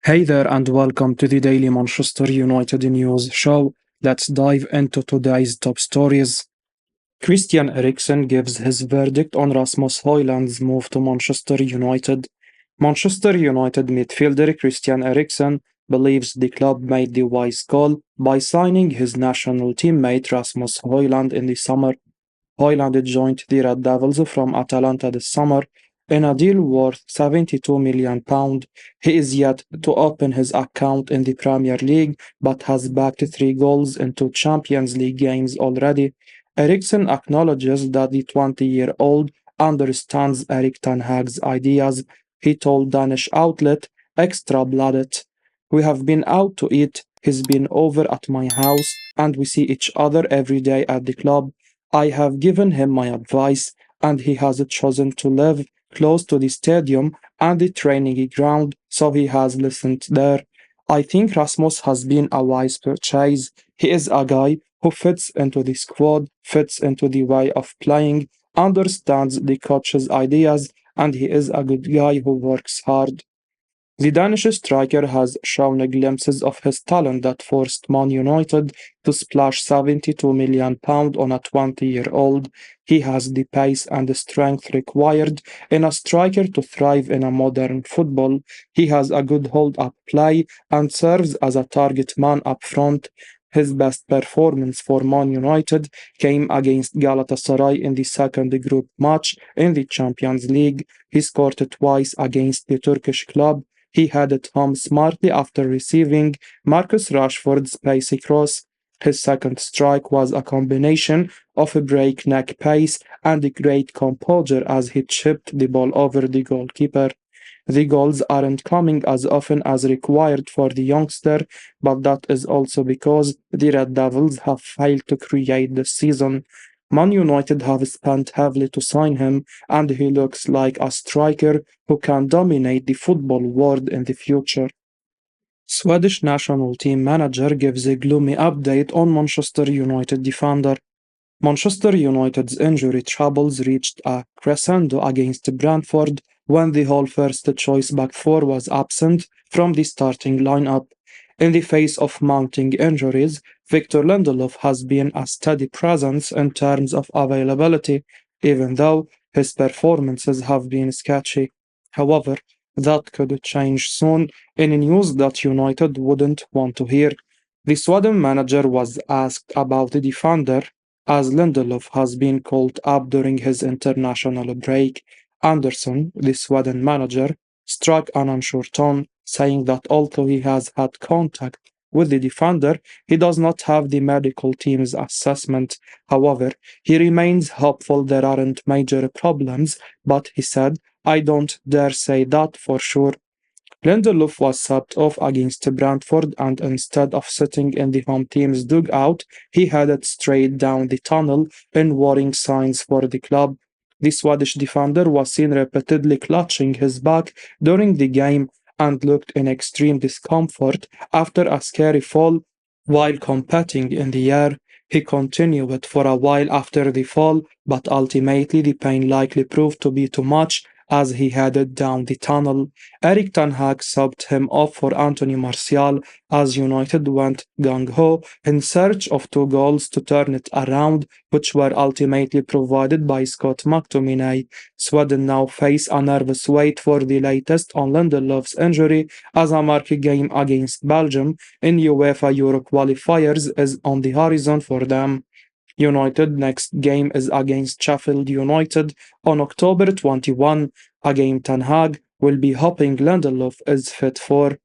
Hey there, and welcome to the Daily Manchester United News Show. Let's dive into today's top stories. Christian Eriksen gives his verdict on Rasmus Hojlund's move to Manchester United. Manchester United midfielder Christian Eriksen believes the club made the wise call by signing his national teammate Rasmus Hojlund in the summer. Hoyland joined the Red Devils from Atalanta this summer in a deal worth £72 million. He is yet to open his account in the Premier League but has backed 3 goals in 2 Champions League games already. Eriksen acknowledges that the 20-year-old understands Erik ten Hag's ideas. He told Danish outlet Extra Bladet, "We have been out to eat, he's been over at my house, and we see each other every day at the club. I have given him my advice, and he has chosen to live close to the stadium and the training ground, so he has listened there. I think Rasmus has been a wise purchase. He is a guy who fits into the squad, fits into the way of playing, understands the coach's ideas, and he is a good guy who works hard." The Danish striker has shown glimpses of his talent that forced Man United to splash £72 million on a 20-year-old. He has the pace and the strength required in a striker to thrive in a modern football. He has a good hold-up play and serves as a target man up front. His best performance for Man United came against Galatasaray in the second group match in the Champions League. He scored twice against the Turkish club. He headed home smartly after receiving Marcus Rashford's pacey cross. His second strike was a combination of a breakneck pace and great composure as he chipped the ball over the goalkeeper. The goals aren't coming as often as required for the youngster, but that is also because the Red Devils have failed to create this season. Man United have spent heavily to sign him, and he looks like a striker who can dominate the football world in the future. Swedish National Team Manager gives a gloomy update on Manchester United defender. Manchester United's injury troubles reached a crescendo against Brentford when the whole first-choice back four was absent from the starting lineup. In the face of mounting injuries, Victor Lindelof has been a steady presence in terms of availability, even though his performances have been sketchy. However, that could change soon in news that United wouldn't want to hear. The Sweden manager was asked about the defender as Lindelof has been called up during his international break. Anderson, the Sweden manager, struck an unsure tone, saying that although he has had contact with the defender, he does not have the medical team's assessment. However, he remains hopeful there aren't major problems, but he said, "I don't dare say that for sure." Lindelof was subbed off against Brentford, and instead of sitting in the home team's dugout, he headed straight down the tunnel in worrying signs for the club. The Swedish defender was seen repeatedly clutching his back during the game and looked in extreme discomfort after a scary fall while competing in the air. He continued for a while after the fall, but ultimately the pain likely proved to be too much as he headed down the tunnel. Erik ten Hag subbed him off for Anthony Martial as United went gung-ho in search of 2 goals to turn it around, which were ultimately provided by Scott McTominay. Sweden now face a nervous wait for the latest on Lindelof's injury as a marquee game against Belgium in UEFA Euro qualifiers is on the horizon for them. United next game is against Sheffield United on October 21, a game Ten Hag will be hoping Lindelof is fit for.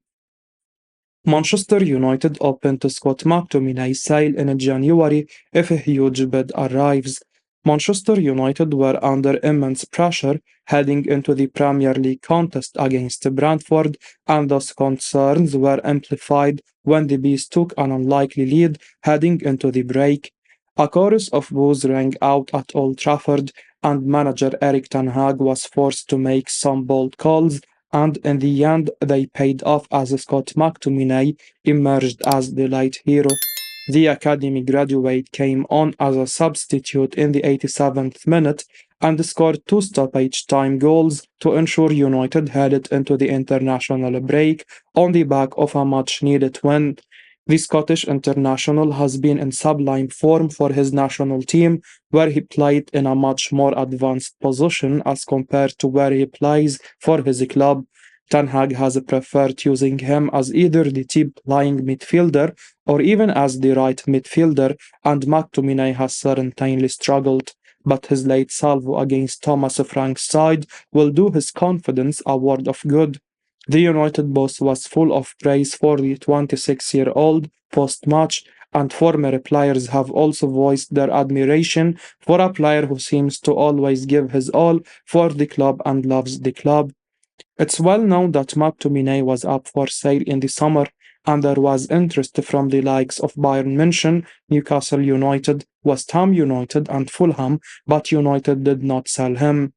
Manchester United open to Scott McTominay sale in January if a huge bid arrives. Manchester United were under immense pressure heading into the Premier League contest against Brentford, and those concerns were amplified when the Bees took an unlikely lead heading into the break. A chorus of boos rang out at Old Trafford, and manager Erik ten Hag was forced to make some bold calls, and in the end they paid off as Scott McTominay emerged as the light hero. The academy graduate came on as a substitute in the 87th minute and scored two stoppage time goals to ensure United headed into the international break on the back of a much needed win. The Scottish international has been in sublime form for his national team, where he played in a much more advanced position as compared to where he plays for his club. Ten Hag has preferred using him as either the deep lying midfielder or even as the right midfielder, and McTominay has certainly struggled. But his late salvo against Thomas Frank's side will do his confidence a world of good. The United boss was full of praise for the 26-year-old post-match, and former players have also voiced their admiration for a player who seems to always give his all for the club and loves the club. It's well known that McTominay was up for sale in the summer, and there was interest from the likes of Bayern München, Newcastle United, West Ham United, and Fulham, but United did not sell him.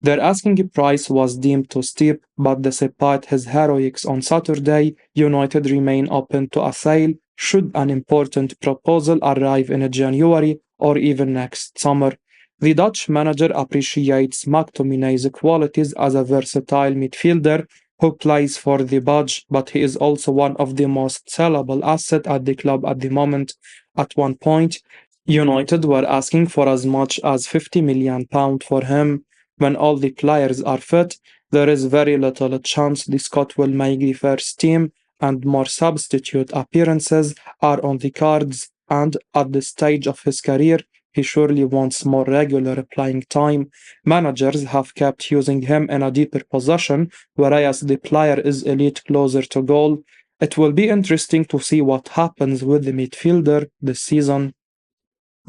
Their asking price was deemed too steep, but despite his heroics on Saturday, United remain open to a sale should an important proposal arrive in January or even next summer. The Dutch manager appreciates McTominay's qualities as a versatile midfielder who plays for the budge, but he is also one of the most sellable assets at the club at the moment. At one point, United were asking for as much as £50 million for him. When all the players are fit, there is very little chance the Scot will make the first team, and more substitute appearances are on the cards. And at this stage of his career, he surely wants more regular playing time. Managers have kept using him in a deeper position, whereas the player is elite closer to goal. It will be interesting to see what happens with the midfielder this season.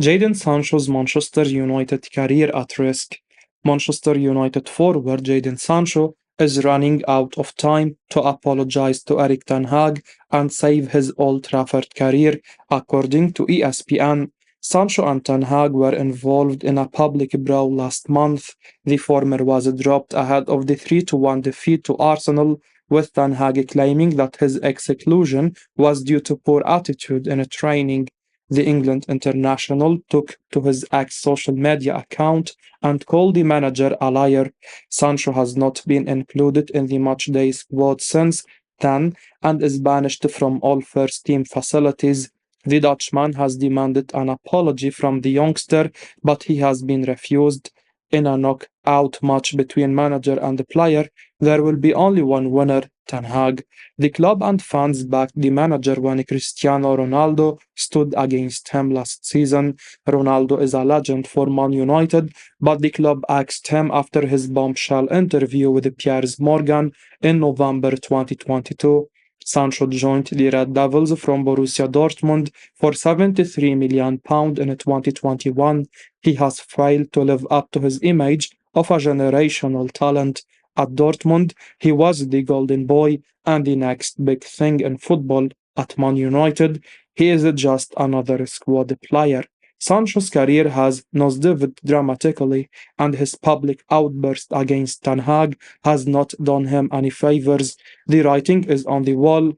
Jadon Sancho's Manchester United career at risk. Manchester United forward Jadon Sancho is running out of time to apologize to Erik ten Hag and save his Old Trafford career, according to ESPN. Sancho and Ten Hag were involved in a public brawl last month. The former was dropped ahead of the 3-1 defeat to Arsenal, with Ten Hag claiming that his exclusion was due to poor attitude in training. The England international took to his ex social media account and called the manager a liar. Sancho has not been included in the matchday squad since then and is banished from all first team facilities. The Dutchman has demanded an apology from the youngster, but he has been refused. In a knockout match between manager and player, there will be only one winner, Ten Hag. The club and fans backed the manager when Cristiano Ronaldo stood against him last season. Ronaldo is a legend for Man United, but the club axed him after his bombshell interview with Piers Morgan in November 2022. Sancho joined the Red Devils from Borussia Dortmund for £73 million in 2021. He has failed to live up to his image of a generational talent. At Dortmund, he was the golden boy and the next big thing in football. At Man United, he is just another squad player. Sancho's career has nosedived dramatically, and his public outburst against Ten Hag has not done him any favors. The writing is on the wall.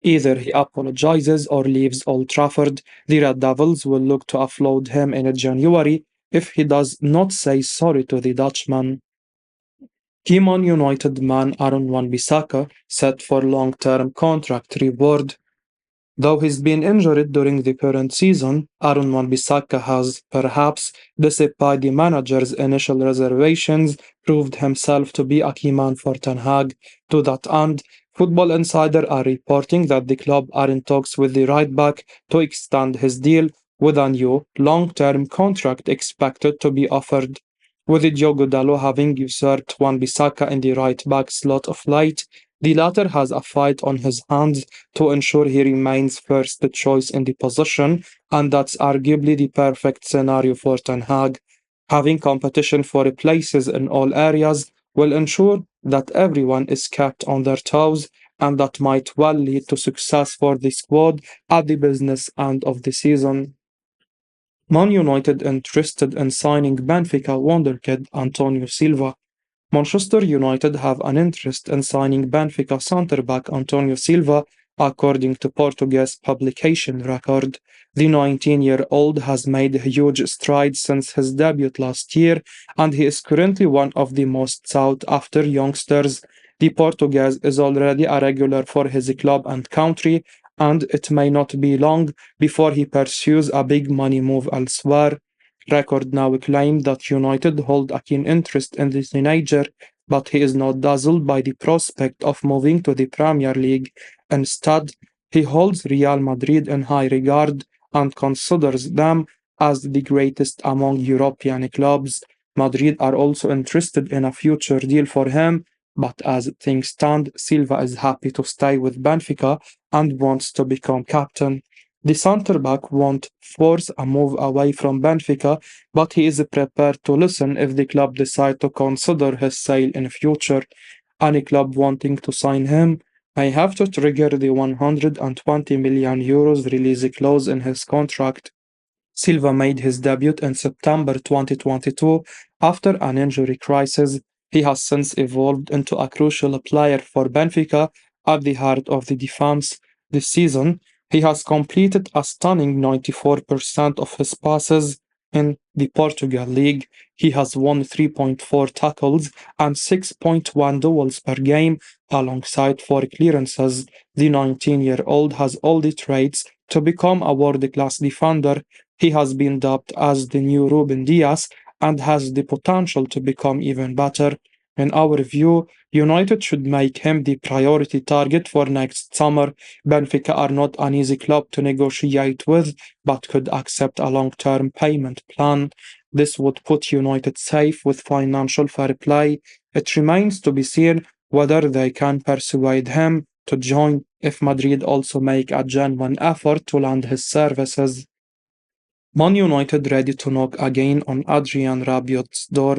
Either he apologizes or leaves Old Trafford. The Red Devils will look to offload him in January if he does not say sorry to the Dutchman. Key Man United man Aaron Wan-Bissaka set for long-term contract reward. Though he's been injured during the current season, Aaron Wan-Bissaka has, perhaps, despite the manager's initial reservations, proved himself to be a key man for Ten Hag. To that end, Football Insider are reporting that the club are in talks with the right-back to extend his deal, with a new, long-term contract expected to be offered. With Diogo Dalot having usurped Wan-Bissaka in the right-back slot of late, the latter has a fight on his hands to ensure he remains first choice in the position, and that's arguably the perfect scenario for Ten Hag. Having competition for places in all areas will ensure that everyone is kept on their toes, and that might well lead to success for the squad at the business end of the season. Man United interested in signing Benfica wonderkid Antonio Silva. Manchester United have an interest in signing Benfica centre-back Antonio Silva According to Portuguese publication Record, the 19-year-old has made huge strides since his debut last year, and he is currently one of the most sought-after youngsters. The Portuguese is already a regular for his club and country, and it may not be long before he pursues a big money move elsewhere. Record now claim that United hold a keen interest in the teenager, but he is not dazzled by the prospect of moving to the Premier League. Instead, he holds Real Madrid in high regard and considers them as the greatest among European clubs. Madrid are also interested in a future deal for him, but as things stand, Silva is happy to stay with Benfica and wants to become captain. The centre-back won't force a move away from Benfica, but he is prepared to listen if the club decide to consider his sale in future. Any club wanting to sign him may have to trigger the 120 million euros release clause in his contract. Silva made his debut in September 2022 after an injury crisis. He has since evolved into a crucial player for Benfica at the heart of the defense. This season, he has completed a stunning 94% of his passes in the Portugal League. He has won 3.4 tackles and 6.1 duels per game, alongside 4 clearances. The 19-year-old has all the traits to become a world-class defender. He has been dubbed as the new Ruben Dias and has the potential to become even better. In our view, United should make him the priority target for next summer. Benfica are not an easy club to negotiate with, but could accept a long-term payment plan. This would put United safe with financial fair play. It remains to be seen whether they can persuade him to join if Madrid also make a genuine effort to land his services. Man United ready to knock again on Adrian Rabiot's door.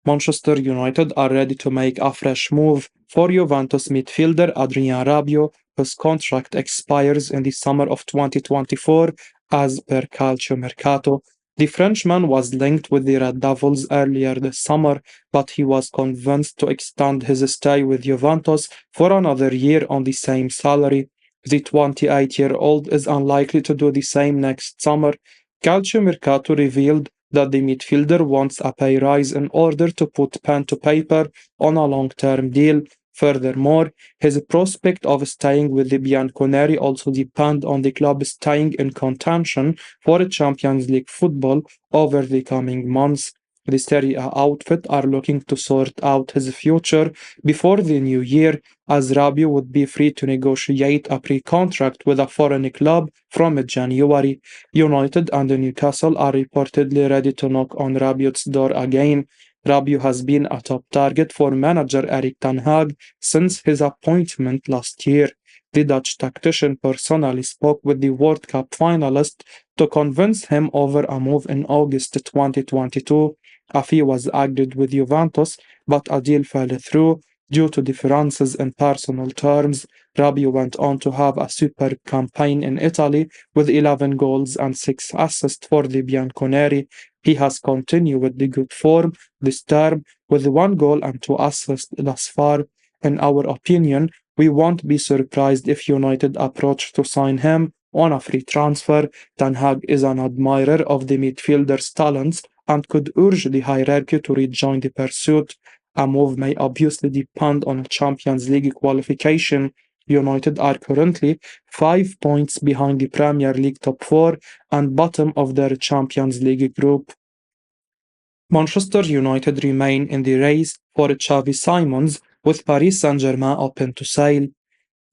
Manchester United are ready to make a fresh move for Juventus midfielder Adrian Rabiot, whose contract expires in the summer of 2024 as per Calcio Mercato. The Frenchman was linked with the Red Devils earlier this summer, but he was convinced to extend his stay with Juventus for another year on the same salary. The 28-year-old is unlikely to do the same next summer. Calcio Mercato revealed that the midfielder wants a pay rise in order to put pen to paper on a long-term deal. Furthermore, his prospect of staying with the Bianconeri also depend on the club staying in contention for Champions League football over the coming months. The Serie A outfit are looking to sort out his future before the new year, as Rabiot would be free to negotiate a pre-contract with a foreign club from January. United and Newcastle are reportedly ready to knock on Rabiot's door again. Rabiot has been a top target for manager Erik ten Hag since his appointment last year. The Dutch tactician personally spoke with the World Cup finalist to convince him over a move in August 2022. A fee was agreed with Juventus, but a deal fell through due to differences in personal terms. Rabiot went on to have a superb campaign in Italy with 11 goals and 6 assists for the Bianconeri. He has continued with the good form this term with 1 goal and 2 assists thus far. In our opinion, we won't be surprised if United approach to sign him on a free transfer. Ten Hag is an admirer of the midfielder's talents and could urge the hierarchy to rejoin the pursuit. A move may obviously depend on Champions League qualification. United are currently 5 points behind the Premier League top 4 and bottom of their Champions League group. Manchester United remain in the race for Chavis Simons, with Paris Saint-Germain open to sale.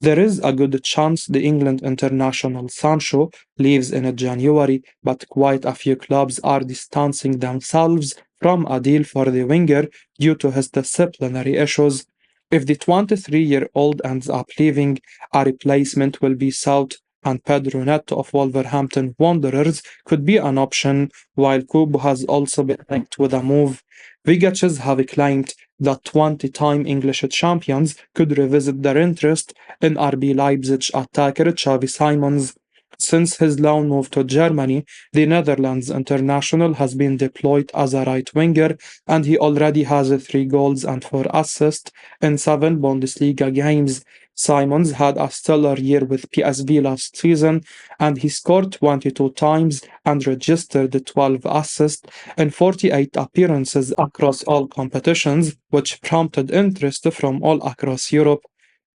There is a good chance the England international Sancho leaves in January, but quite a few clubs are distancing themselves from a deal for the winger due to his disciplinary issues. If the 23-year-old ends up leaving, a replacement will be sought, and Pedro Neto of Wolverhampton Wanderers could be an option, while Kubo has also been linked with a move. Vigaches have claimed that 20-time English champions could revisit their interest in RB Leipzig attacker Chavis Simons. Since his loan move to Germany, the Netherlands international has been deployed as a right winger, and he already has 3 goals and 4 assists in 7 Bundesliga games. Simons had a stellar year with PSV last season, and he scored 22 times and registered 12 assists in 48 appearances across all competitions, which prompted interest from all across Europe.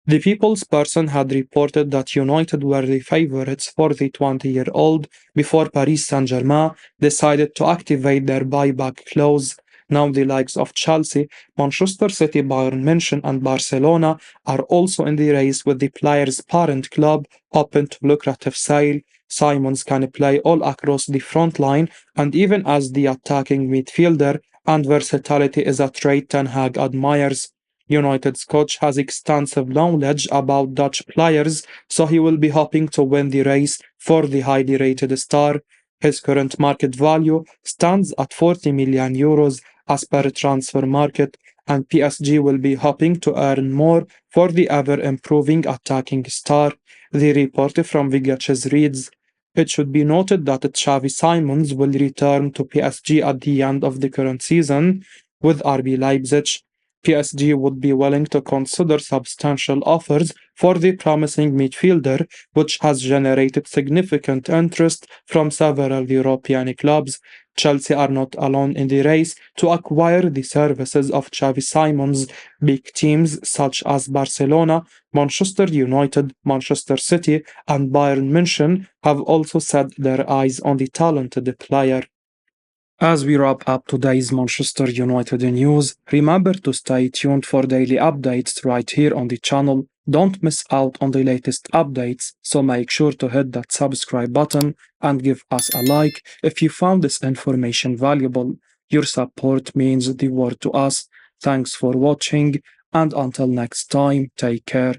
The People's Person had reported that United were the favourites for the 20-year-old before Paris Saint-Germain decided to activate their buyback clause. Now the likes of Chelsea, Manchester City, Bayern München and Barcelona are also in the race with the player's parent club open to lucrative sale. Simons can play all across the front line and even as the attacking midfielder, and versatility is a trait Ten Hag admires. United's coach has extensive knowledge about Dutch players, so he will be hoping to win the race for the highly rated star. His current market value stands at 40 million euros as per transfer market, and PSG will be hoping to earn more for the ever improving attacking star. The report from Vigaches reads, it should be noted that Chavis Simons will return to PSG at the end of the current season with RB Leipzig. PSG would be willing to consider substantial offers for the promising midfielder, which has generated significant interest from several European clubs. Chelsea are not alone in the race to acquire the services of Xavi Simons. Big teams such as Barcelona, Manchester United, Manchester City, and Bayern München have also set their eyes on the talented player. As we wrap up today's Manchester United news, remember to stay tuned for daily updates right here on the channel. Don't miss out on the latest updates, so make sure to hit that subscribe button and give us a like if you found this information valuable. Your support means the world to us. Thanks for watching, and until next time, take care.